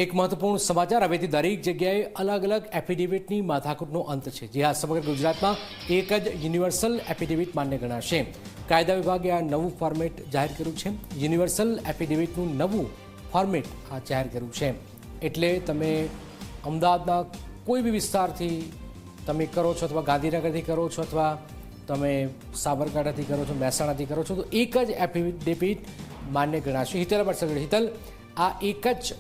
એક મહત્વપૂર્ણ સમાચાર હવેથી દરેક જગ્યાએ અલગ અલગ એફિડેવિટની માથાકૂટનો અંત છે। જે આ સમગ્ર ગુજરાતમાં એક જ યુનિવર્સલ એફિડેવિટ માન્ય ગણાશે। કાયદા વિભાગે આ નવું ફોર્મેટ જાહેર કર્યું છે। યુનિવર્સલ એફિડેવિટનું નવું ફોર્મેટ આ જાહેર કર્યું છે। એટલે તમે અમદાવાદના કોઈ બી વિસ્તારથી તમે કરો છો અથવા ગાંધીનગરથી કરો છો અથવા તમે સાબરકાંઠાથી કરો છો મહેસાણાથી કરો છો તો એક જ એફિડેવિટ માન્ય ગણાશે। હિતલ બરસગડ, હિતલ, આ એક જ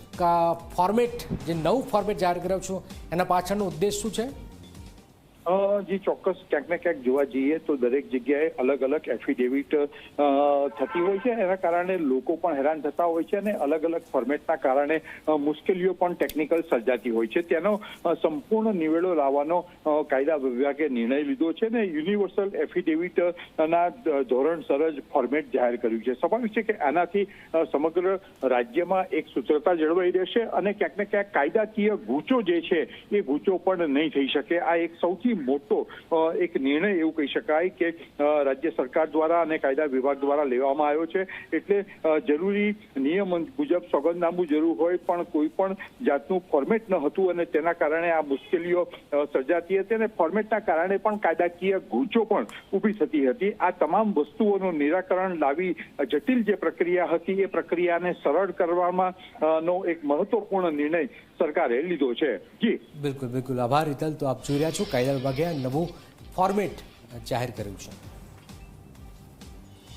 ફોર્મેટ જે નવું ફોર્મેટ જાહેર કર્યો છો એના પાછળનો ઉદ્દેશ શું છે? જી ચોક્કસ ક્યાંક ને ક્યાંક જોવા જઈએ તો દરેક જગ્યાએ અલગ અલગ એફિડેવિટ થતી હોય છે। એના કારણે લોકો પણ હેરાન થતા હોય છે અને અલગ અલગ ફોર્મેટના કારણે મુશ્કેલીઓ પણ ટેકનિકલ સર્જાતી હોય છે। તેનો સંપૂર્ણ નિવેડો લાવવાનો કાયદા વિભાગે નિર્ણય લીધો છે ને યુનિવર્સલ એફિડેવિટના ધોરણસર જ ફોર્મેટ જાહેર કર્યું છે। સ્વાભાવિક છે કે આનાથી સમગ્ર રાજ્યમાં એક સૂત્રતા જળવાઈ રહેશે અને ક્યાંક ને ક્યાંક કાયદાકીય ગૂંચો જે છે એ ગૂંચો પણ નહીં થઈ શકે। આ એક સૌથી મોટો એક નિર્ણય એવું કહી શકાય કે રાજ્ય સરકાર દ્વારા અને કાયદા વિભાગ દ્વારા લેવામાં આવ્યો છે। એટલે જરૂરી નિયમ મુજબ સોગંદનામું જરૂર હોય પણ કોઈ પણ જાતનું ફોર્મેટ ન હતું અને તેના કારણે આ મુશ્કેલીઓ સર્જાતી હતી અને ફોર્મેટના કારણે પણ કાયદાકીય ગૂંચો પણ ઊભી થતી હતી। આ તમામ વસ્તુઓનું નિરાકરણ લાવી જટિલ જે પ્રક્રિયા હતી એ પ્રક્રિયાને સરળ કરવામાં નો એક મહત્વપૂર્ણ નિર્ણય સરકારે લીધો છે। જી બિલકુલ બિલકુલ, આભાર હિતલ। તો આપ જોઈ રહ્યા છો કાયદા વિભાગે નવું ફોર્મેટ જાહેર કર્યું છે।